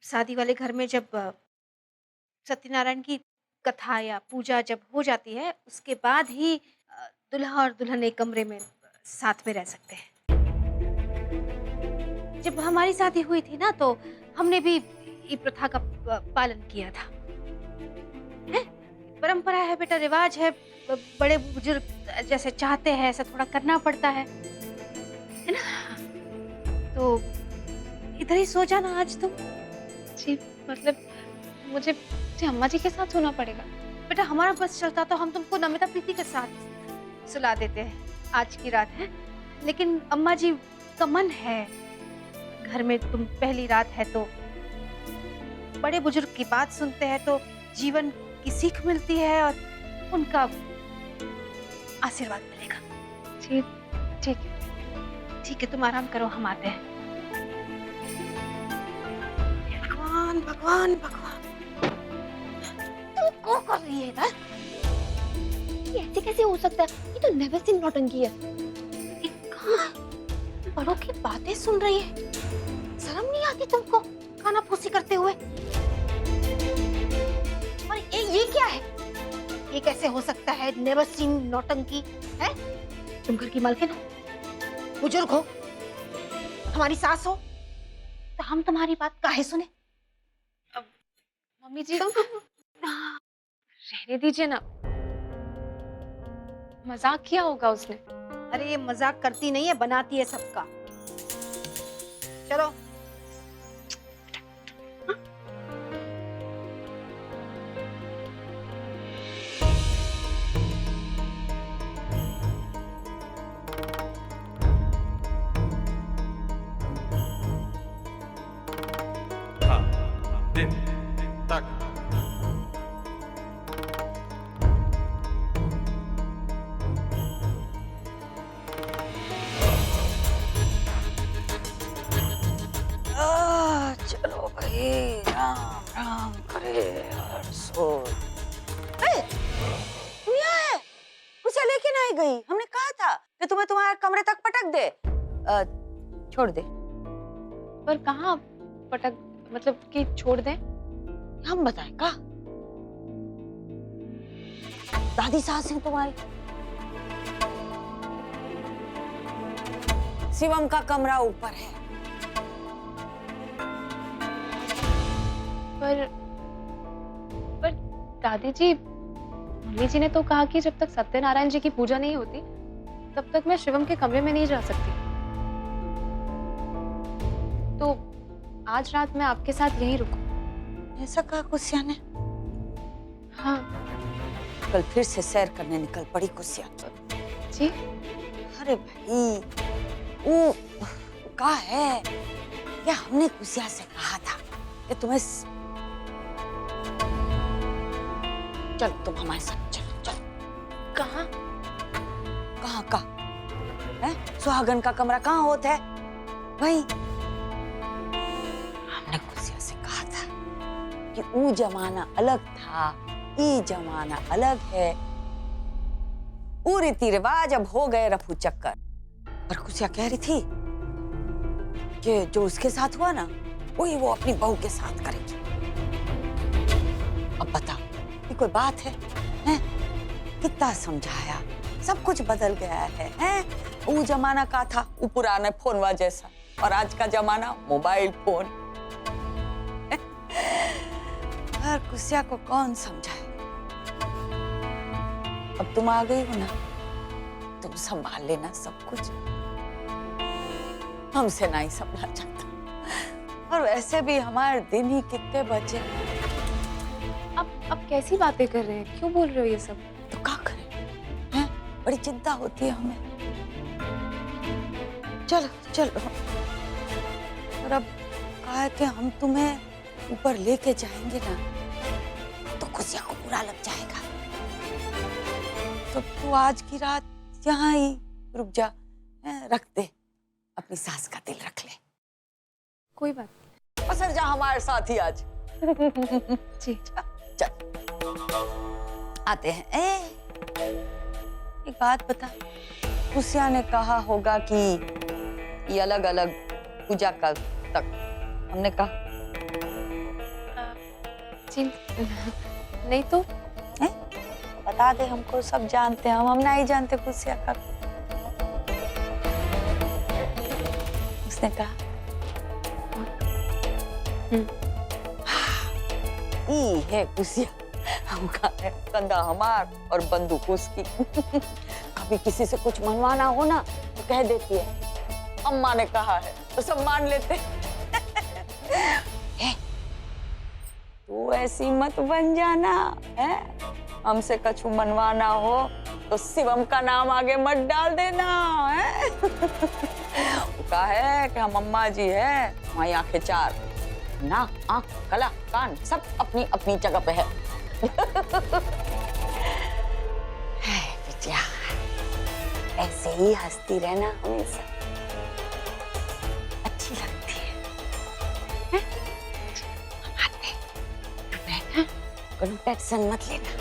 शादी वाले घर में जब सत्यनारायण की कथा या पूजा जब हो जाती है, उसके बाद ही दूल्हा और दुल्हन एक कमरे में साथ में रह सकते हैं। जब हमारी शादी हुई थी ना, तो हमने भी ये प्रथा का पालन किया था। हैं? परंपरा है बेटा, रिवाज है। बड़े बुजुर्ग जैसे चाहते हैं ऐसा थोड़ा करना पड़ता है ना? तो इधर ही सो जाना आज तुम। जी, मतलब मुझे अम्मा जी के साथ सोना पड़ेगा। बेटा हमारा बस चलता तो हम तुमको नमिता प्रीति के साथ सुला देते हैं आज की रात, है। लेकिन अम्मा जी का मन है, घर में तुम पहली रात है तो बड़े बुजुर्ग की बात सुनते हैं तो जीवन की सीख मिलती है और उनका आशीर्वाद मिलेगा। जी, ठीक है। ठीक है, तुम आराम करो, हम आते हैं। भगवान भगवान भगवान, तू क्या कर रही है इधर? ये ऐसे कैसे हो सकता है? ये तो नेवर सीन नौटंकी है। ये कहाँ बड़ों की बातें सुन रही है? शर्म नहीं आती तुमको खाना फूसी करते हुए? और ये क्या है? ये कैसे हो सकता है? नेवर सीन नौटंकी है? तुम घर की मालकिन हो, बुजुर्ग हो, हमारी सास हो, तो हम तुम्हारी बात काहे सुने? मम्मी जी रहने दीजिए ना, मजाक किया होगा उसने। अरे ये मजाक करती नहीं है, बनाती है सबका। चलो। हाँ, दिन तक चलो भाई, राम राम करे हर सो। तू यहाँ है? उसे लेके नहीं गई? हमने कहा था कि तुम्हें तुम्हारे कमरे तक पटक दे। छोड़ दे। पर कहाँ पटक, मतलब कि छोड़ दें? हम बताएं का? दादी सास है तुम्हारी। शिवम का कमरा ऊपर है। पर दादी जी, मम्मी जी ने तो कहा कि जब तक सत्यनारायण जी की पूजा नहीं होती तब तक मैं शिवम के कमरे में नहीं जा सकती। तो आज रात मैं आपके साथ यहीं रुकूं। ऐसा कहा कुसिया ने? हाँ कल फिर से सैर करने निकल पड़ी कुसिया। जी। अरे भाई, वो कहा है क्या? हमने कुसिया से कहा था कि तुम्हें चलो, तुम हमारे साथ चलो। चलो। कहाँ? कहाँ का है? सुहागन का कमरा कहाँ होता है? वही। हमने कुसिया से कहा था कि वो जमाना अलग था, ये जमाना अलग है। वो रीति रिवाज अब हो गए रफू चक्कर। पर कुसिया कह रही थी कि जो उसके साथ हुआ ना, वही वो अपनी बहू के साथ करेगी। अब बताओ, ये कोई बात है? हैं? कितना समझाया, सब कुछ बदल गया है, हैं? वो जमाना का था वो पुराने फोनवा जैसा, और आज का जमाना मोबाइल फोन। हर कुसिया को कौन समझाए? अब तुम आ गई हो ना, तुम संभाल लेना सब कुछ। हमसे नहीं संभला जाता, और वैसे भी हमारे दिन ही कितने बचे। अब कैसी बातें कर रहे हैं? क्यों बोल रहे हो ये सब? तो क्या करें, हैं? बड़ी चिंता होती है हमें। चलो चलो। और अब कहा है कि हम तुम्हें ऊपर लेके जाएंगे ना, तो कुसिया को बुरा लग जाएगा। तो तू आज की रात यहाँ ही रुक जा, रख दे, अपनी सास का दिल रख ले। कोई बात नहीं। पसंद जा हमारे साथ ही आज। जी। चल आते हैं। एक बात बता, कुसिया ने कहा होगा कि ये अलग अलग पूजा का तक, हमने कहा जी नहीं तो बता दे, हमको सब जानते हैं, हम नहीं जानते खुशिया का। उसने कहा ई है खुशिया, हमका है कंधा हमार और बंदूक उसकी। कभी किसी से कुछ मनवाना हो ना तो कह देती है अम्मा ने कहा है, तो सब मान लेते हैं। तू ऐसी मत बन जाना है, हमसे कछु मनवाना हो तो शिवम का नाम आगे मत डाल देना है। वो कहा है कि हम अम्मा जी है, हमारी आंखें चार, ना आंख गला कान सब अपनी अपनी जगह पे है। बिटिया ऐसे ही हंसती रहना हमेशा, अच्छी लगती है? हम आते हैं, बैठना, कोई टेंशन मत लेना।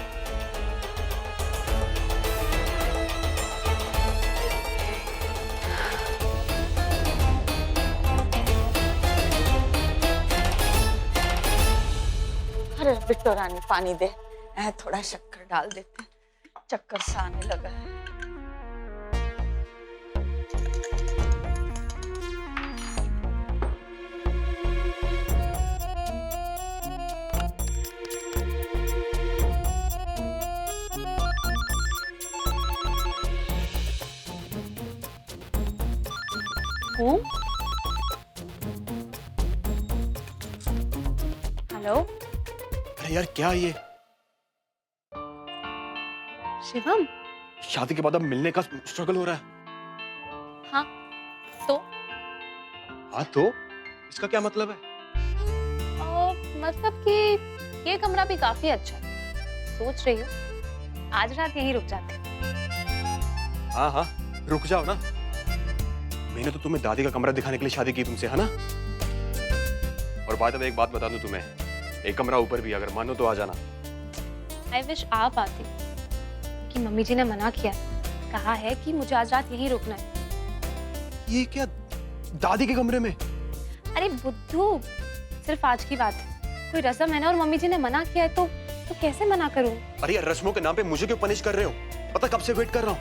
अरे बिट्टो रानी पानी दे, थोड़ा शक्कर डाल देते, चक्कर सा आने लगा है। हेलो अरे यार क्या ये, शिवम। शादी के बाद अब मिलने का स्ट्रगल हो रहा है? हाँ तो हाँ तो इसका क्या मतलब है? मतलब कि ये कमरा भी काफी अच्छा है, सोच रही हूँ आज रात यहीं रुक जाते हैं। हाँ हाँ रुक जाओ ना, मैंने तो तुम्हें दादी का कमरा दिखाने के लिए शादी की तुमसे, है ना? और बाद में एक बात बता दूं तुम्हें, एक कमरा ऊपर भी, अगर मानो तो आ जाना। आई विश आप आती, कि मम्मी जी ने मना किया, कहा है कि मुझे आज रात यहीं रुकना है। ये क्या, दादी के कमरे में? अरे बुद्धू, सिर्फ आज की बात है, कोई रस्म है ना, और मम्मी जी ने मना किया है तो कैसे मना करूं? अरे यार रस्मों के नाम पे मुझे क्यों पनिश कर रहे हो? पता कब से वेट कर रहा हूँ।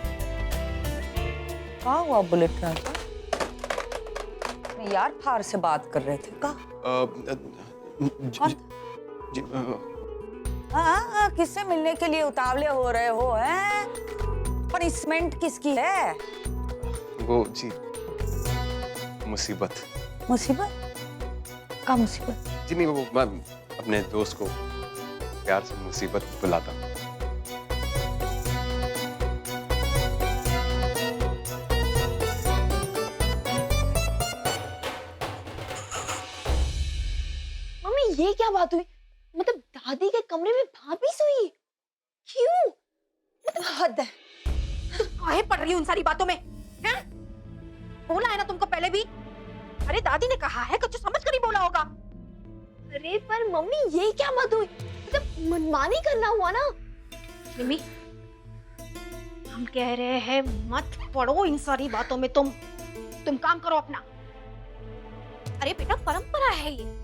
क्या हुआ बुलेट राजा? यार फार से बात कर रहे थे का? हाँ, किससे मिलने के लिए उतावले हो रहे हो हैं? पनिशमेंट किसकी है? वो जी मुसीबत। मुसीबत? का मुसीबत? जी नहीं, वो मैं अपने दोस्त को प्यार से मुसीबत बुलाता हूँ। ये क्या बात हुई? मतलब दादी के कमरे में भाभी सोई? क्यों? हद है, काहे पड़ रही हो उन सारी बातों में? हैं? बोला है ना तुमको पहले भी। अरे दादी ने कहा है, कुछ समझ कर ही बोला होगा। अरे पर मम्मी ये क्या बात हुई? मतलब मनमानी करना हुआ ना? निम्मी, हम कह रहे हैं मत पड़ो इन सारी बातों में। तुम काम करो अपना। अरे बेटा परंपरा है ये,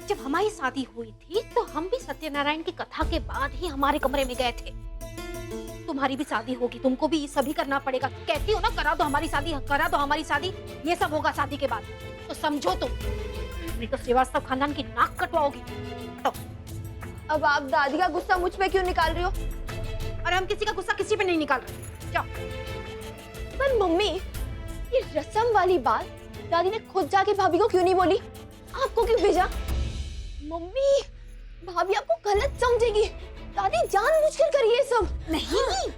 जब हमारी शादी हुई थी तो हम भी सत्यनारायण की कथा के बाद ही हमारे कमरे में गए थे। तुम्हारी भी शादी होगी, तुमको भी सभी करना पड़ेगा। कहती हो ना करा दो हमारी शादी, करा दो हमारी शादी, ये सब होगा शादी के बाद। तो समझो तुम, नहीं तो श्रीवास्तव खानदान की नाक कटवाओगी। तो अब आप दादी का गुस्सा मुझ पे क्यों निकाल रही हो? अरे हम किसी का गुस्सा किसी पे नहीं निकाल रहे। जाओ। पर मम्मी ये रस्म वाली बात दादी ने खुद जाके भाभी को क्यों नहीं बोली? आपको क्यों भेजा? मम्मी भाभी आपको गलत समझेगी, दादी जानबूझकर करी ये सब। नहीं,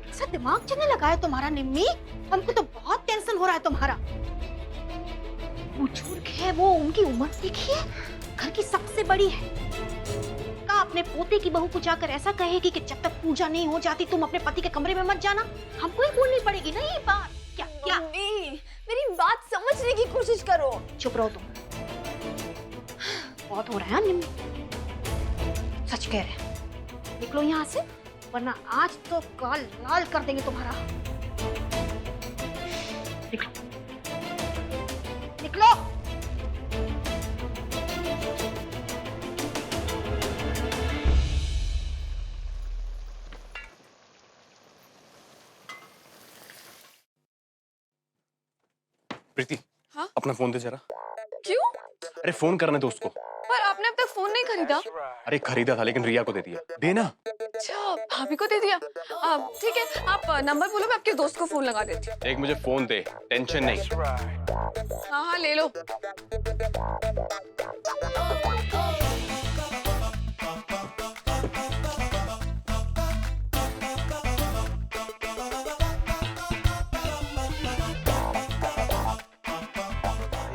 ऐसा दिमाग चलने लगा है तुम्हारा निम्मी। हमको तो बहुत टेंशन हो रहा है तुम्हारा। बुजुर्ग है वो, उनकी उम्र देखिए, घर की सबसे बड़ी है। का अपने पोते की बहू को जाकर ऐसा कहेगी कि जब तक पूजा नहीं हो जाती तुम अपने पति के कमरे में मत जाना? हमको ही बोलनी पड़ेगी ना ये बात। क्या क्या? मम्मी मेरी बात समझने की कोशिश करो। चुप रहो तुम, बहुत हो रहा है निम्मी, सच कह रहे हैं। निकलो यहाँ से, वरना आज तो काल लाल कर देंगे तुम्हारा। निकलो, निकलो। प्रीति, हाँ? अपना फोन दे जरा। क्यों? अरे फोन करने दोस्त को। पर आपने अब तक फोन नहीं खरीदा। अरे खरीदा था लेकिन रिया को दे दिया। देना। अच्छा, भाभी को दे दिया। ठीक है, आप नंबर बोलो, मैं आपके दोस्त को फोन लगा देती हूँ। एक मुझे फोन दे, टेंशन नहीं। हाँ हाँ, ले लो।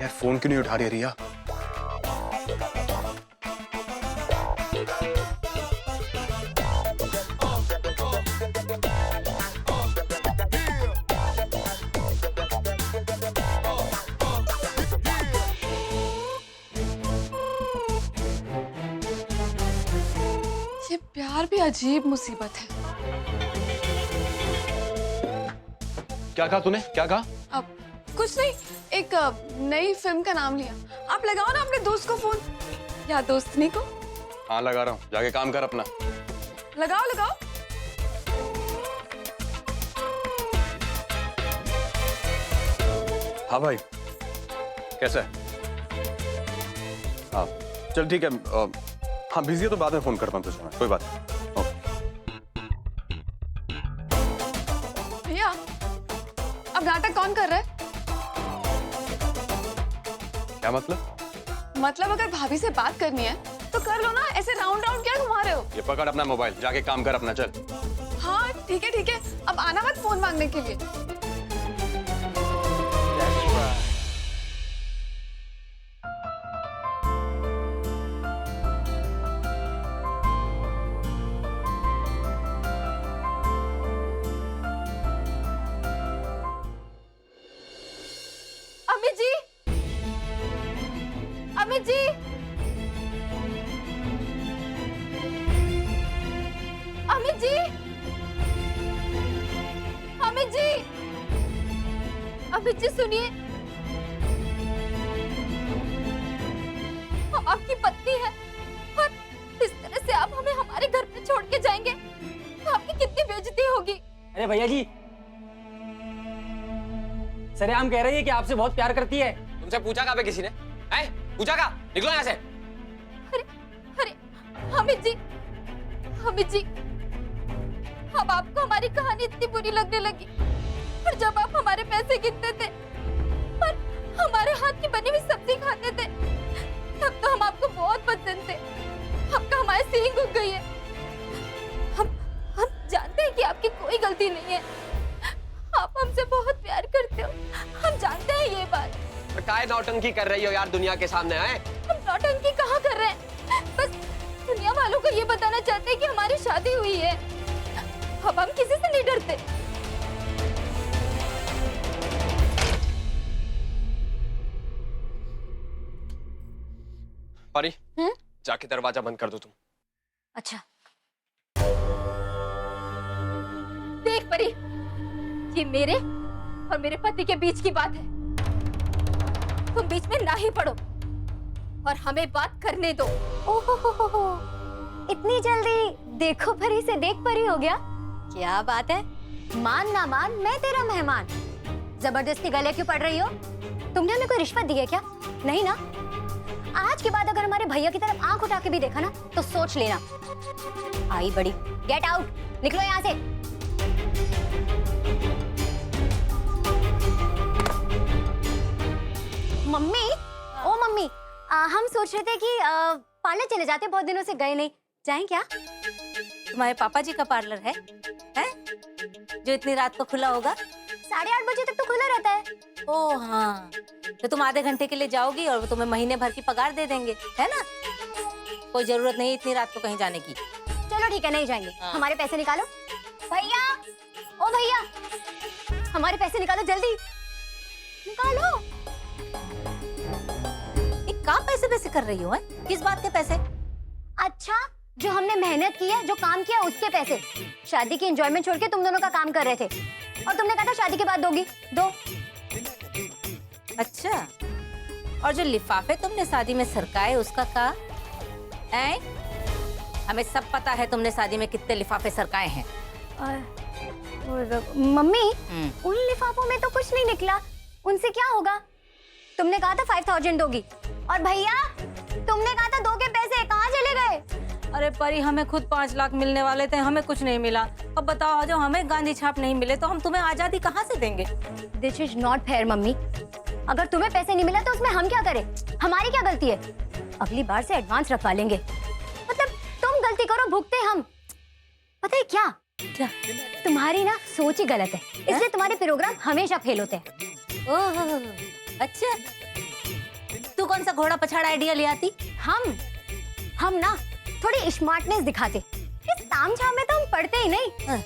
यार फोन क्यों नहीं उठा रही रिया? ये प्यार भी अजीब मुसीबत है। क्या कहा तूने? क्या कहा? अब कुछ नहीं, एक नई फिल्म का नाम लिया। आप लगाओ ना अपने दोस्त को फोन, या दोस्तनी को। हाँ लगा रहा हूँ, जाके काम कर अपना। लगाओ लगाओ। हाँ भाई, कैसा है? हाँ चल ठीक है। हाँ बिजी है तो बाद में फोन करता हूँ तुझे मैं, कोई बात नहीं। भैया, अब नाटक कौन कर रहा है? क्या मतलब? मतलब अगर भाभी से बात करनी है तो कर लो ना, ऐसे राउंड राउंड क्या घुमा रहे हो? ये पकड़ अपना मोबाइल, जाके काम कर अपना, चल। हाँ ठीक है ठीक है, अब आना मत फोन मांगने के लिए। अमित जी, अमित जी, अमित जी, अमित जी, अमित जी सुनिए, हम आपकी पत्नी है और इस तरह से आप हमें हमारे घर पे छोड़ के जाएंगे तो आपकी कितनी बेइज्जती होगी। अरे भैया जी, सरेआम कह रही है कि आपसे बहुत प्यार करती है। तुमसे पूछा कहाँ पे किसी ने? हैं? पूछा कहाँ? निकलो यहाँ से। अरे अरे अमित जी, अमित जी, अब आपको हमारी कहानी इतनी बुरी लगने लगी और जब आप हमारे पैसे गिनते थे और हमारे हाथ की बनी हुई सब्जी खाते थे तब तो हम आपको बहुत पसंद थे। अब तो हमारी सींग उग गई है। हम जानते हैं कि आपकी कोई गलती नहीं है, आप हमसे बहुत प्यार करते हो, हम जानते हैं ये बात। काय नौटंकी कर रही हो यार दुनिया के सामने? हैं? हम नौटंकी कहाँ कर रहे हैं, बस दुनिया वालों को ये बताना चाहते हैं कि हमारी शादी हुई है। अब हम किसी से नहीं डरते। परी, जाके दरवाजा बंद कर दो तुम। अच्छा देख परी, ये मेरे और मेरे पति के बीच की बात है, तुम बीच में ना ही पड़ो और हमें बात करने दो। ओहो, इतनी जल्दी देखो परी से देख परी हो गया? क्या बात है, मान ना मान मैं तेरा मेहमान, जबरदस्ती गले क्यों पड़ रही हो? तुमने हमें कोई रिश्वत दी है क्या? नहीं ना? आज के बाद अगर हमारे भैया की तरफ आंख उठा के भी देखा ना तो सोच लेना। आई बड़ी, गेट आउट, निकलो यहाँ से। मम्मी, ओ मम्मी, हम सोच रहे थे कि पार्लर चले जाते, बहुत दिनों से गए नहीं, जाएं क्या? तुम्हारे पापा जी का पार्लर है जो इतनी रात को खुला होगा? 8:30 बजे तक तो खुला रहता है। ओ हाँ, तो तुम आधे घंटे के लिए जाओगी और वो तुम्हें महीने भर की पगार दे देंगे, है ना? कोई जरूरत नहीं इतनी रात को कहीं जाने की। चलो ठीक है, नहीं जाएंगे। हाँ। हमारे पैसे निकालो। भैया, ओ भैया, हमारे पैसे निकालो जल्दी, निकालो। ये कहाँ पैसे पैसे कर रही हो? है किस बात के पैसे? अच्छा, जो हमने मेहनत की है, जो काम किया उसके पैसे। शादी की एंजॉयमेंट छोड़ के तुम दोनों का काम कर रहे थे और तुमने कहा था शादी के बाद दोगी, दो। अच्छा, और जो लिफाफे तुमने शादी में सरकाए उसका का? हमें सब पता है तुमने शादी में कितने लिफाफे सरकाए हैं। और मम्मी, उन लिफाफों में तो कुछ नहीं निकला, उनसे क्या होगा? तुमने कहा था 5000 दोगी, और भैया तुमने कहा था 2 के पैसे कहाँ चले गए? अरे परी, हमें खुद 5 लाख मिलने वाले थे, हमें कुछ नहीं मिला। अब बताओ, जो हमें गांधी छाप नहीं मिले तो हम तुम्हें आजादी कहाँ से देंगे? This is not fair mummy. अगर तुम्हें पैसे नहीं मिला तो उसमें हम क्या करें? हमारी क्या गलती है? अगली बार से एडवांस रखवा लेंगे। मतलब तुम गलती करो, भुगते हम। पता है क्या? क्या? तुम्हारी ना सोच ही गलत है, इसलिए तुम्हारे प्रोग्राम हमेशा फेल होते हैं। ओह, अच्छा। तू कौन सा घोड़ा पछाड़ा आइडिया ले आती? हम ना थोड़ी स्मार्टनेस दिखाते। इस तामझाम में तो हम पढ़ते ही नहीं।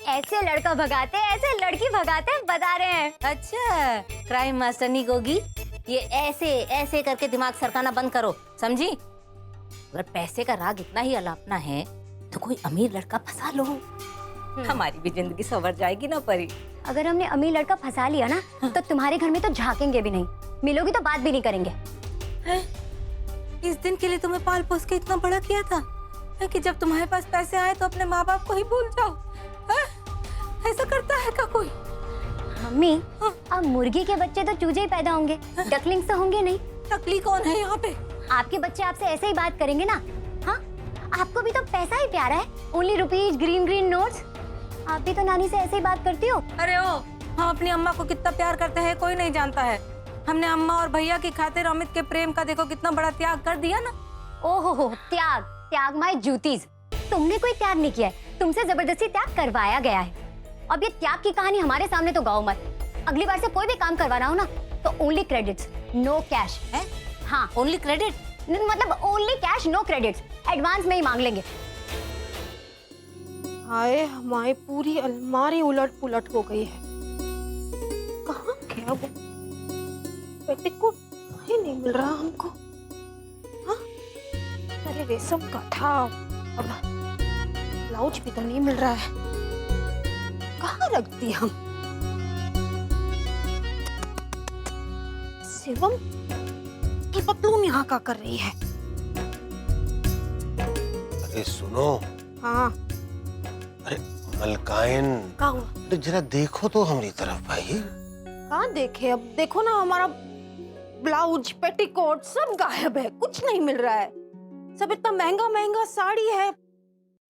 ऐसे लड़का भगाते, ऐसे लड़की भगाते, बता रहे हैं। अच्छा, क्राइम मास्टर नहीं होगी। ये ऐसे ऐसे करके दिमाग सरकाना बंद करो, समझी? अगर पैसे का राग इतना ही अलापना है तो कोई अमीर लड़का फंसा लो, हमारी भी जिंदगी संवर जाएगी ना परी। अगर हमने अमीर लड़का फंसा लिया ना तो तुम्हारे घर में तो झांकेंगे भी नहीं, मिलोगी तो बात भी नहीं करेंगे। इस दिन के लिए तुम्हें पाल पोस के इतना बड़ा किया था कि जब तुम्हारे पास पैसे आए तो अपने माँ बाप को ही भूल जाओ। ऐसा करता है क्या कोई? मम्मी, अब मुर्गी के बच्चे तो चूजे ही पैदा होंगे, डकलिंग्स तो होंगे नहीं। टकली कौन है यहाँ पे? आपके बच्चे आपसे ऐसे ही बात करेंगे ना। हाँ, आपको भी तो पैसा ही प्यारा है। Only rupees, green green notes. आप भी तो नानी से ऐसे ही बात करती हो। अरे ओ, हम अपनी अम्मा को कितना प्यार करते हैं कोई नहीं जानता है। हमने अम्मा और भैया की खातिर अमित के प्रेम का देखो कितना बड़ा त्याग कर दिया ना। ओहो, त्याग त्याग माय जूतीज। तुमने कोई त्याग नहीं किया है, तुमसे जबरदस्ती त्याग करवाया गया है। अब ये त्याग की कहानी हमारे सामने तो गाओ मत। अगली बार से कोई भी काम करवाना हो ना तो ओनली क्रेडिट्स, नो कैश है। हाँ, ओनली क्रेडिट मतलब only cash, no credits. Advance में ही मांग लेंगे। हाय, हमारी पूरी अलमारी उलट पुलट हो गई है। कहाँ गया वो पेटीकोट? कहीं नहीं मिल रहा हमको। हाँ, अरे रेशम का था, अब ब्लाउज भी तो नहीं मिल रहा है। कहाँ रख दी हम? शिवम, ये पतलून यहाँ का कर रही है? अरे सुनो। हाँ, अरे मलकाइन, कहाँ हुआ? अरे जरा देखो तो हमारी तरफ भाई। कहाँ देखे? अब देखो ना, हमारा ब्लाउज, पेटीकोट सब गायब है, कुछ नहीं मिल रहा है। सब इतना महंगा महंगा साड़ी है,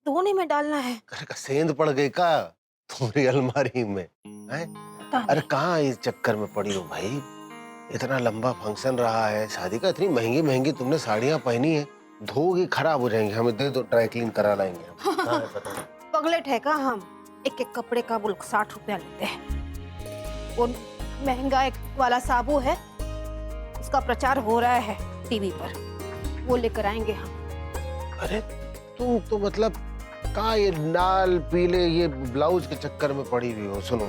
धोने में डालना है। घर का सेंध पड़ गई का तुम्हारी अलमारी में है? अरे कहाँ इस चक्कर में पड़ी हो भाई? इतना लंबा फंक्शन रहा है शादी का, इतनी महंगी महंगी तुमने साड़ियाँ पहनी है, धोगी खराब हो जाएंगी। हमें दे दो, ड्राई क्लीन करा लाएंगे हम। हाँ, बताओ। पगलेट है का हम? एक एक कपड़े का वो 60 रुपया लेते हैं। वो महंगा एक वाला साबु है, उसका प्रचार हो रहा है टीवी पर, वो लेकर आएंगे हम। अरे तुम तो मतलब कहाँ ये लाल पीले ये ब्लाउज के चक्कर में पड़ी हुई हो। सुनो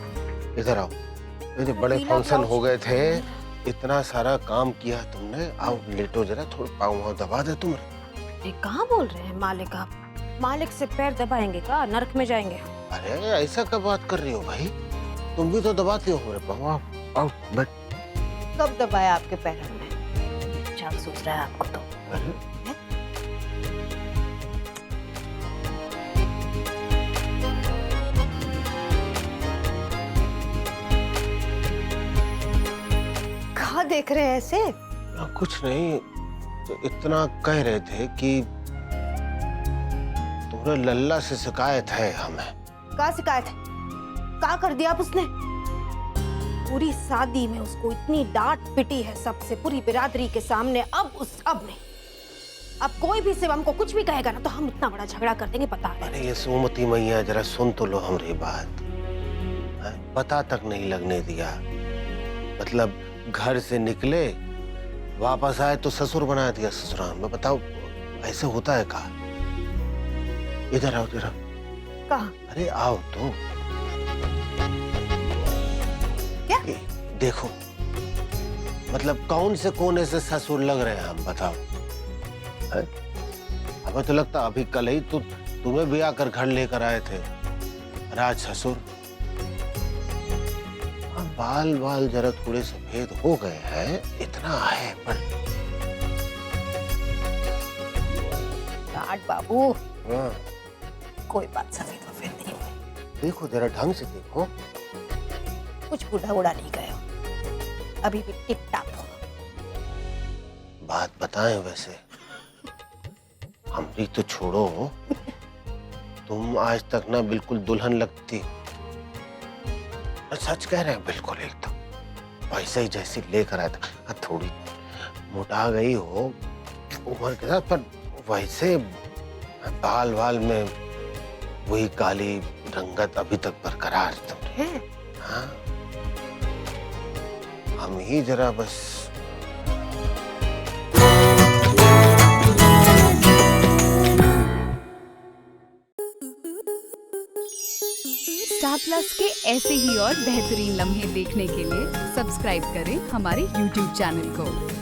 इधर आओ, ये जो बड़े पीला फंक्शन ब्लाउज? हो गए थे, इतना सारा काम किया तुमने, आओ लेटो जरा, थोड़ा पाँव दबा दे तुम। ये कहाँ बोल रहे हैं मालिक? आप मालिक से पैर दबाएंगे का? नरक में जाएंगे हम। अरे ऐसा कब बात कर रही हो भाई? तुम भी तो दबाते हो मेरे पाँव। आओ आओ बैठ। कब दबाया आपके पैरों में? क्या सोच रहा है आपको तो? अरे कहाँ देख रहे हैं ऐसे? कुछ नहीं, तो इतना कह रहे थे कि तुम्हें लल्ला से शिकायत है हमें। क्या शिकायत है? क्या कर दिया आप उसने? पूरी शादी में उसको इतनी डांट पिटी है सबसे, पूरी बिरादरी के सामने। अब नहीं, अब कोई भी शिवम को कुछ भी कहेगा ना तो हम इतना बड़ा झगड़ा कर देंगे, पता है? अरे ये सुमति मैया जरा सुन तो लो हमारी बात। पता तक नहीं लगने दिया, मतलब घर से निकले वापस आए तो ससुर बना दिया ससुराल में। बताओ ऐसे होता है का? इधर आओ जरा। कहाँ? अरे आओ तो। क्या? देखो मतलब कौन से कोने से ससुर लग रहे हैं हम, बताओ। हमें तो लगता अभी कल ही तो तुम्हें भी आकर घर लेकर आए थे राज ससुर। बाल बाल जरा थोड़े सफेद हो गए हैं, इतना है पर। डांट बाबू, हाँ, कोई बात सफेद वफेद नहीं हुई। देखो जरा ढंग से देखो। कुछ बूढ़ा उड़ा नहीं गया, अभी भी टिप टाप हो। बताएं वैसे, हमरी तो छोड़ो, तुम आज तक ना बिल्कुल दुल्हन लगती। सच कह रहे हैं, बिल्कुल एकदम वैसे ही जैसी लेकर आया था। थोड़ी मोटा गई हो उम्र के साथ, पर वैसे बाल वाल में वही काली रंगत अभी तक बरकरार तुम है। हाँ, हम ही जरा बस स्टार प्लस के ऐसे ही और बेहतरीन लम्हे देखने के लिए सब्सक्राइब करें हमारे YouTube चैनल को।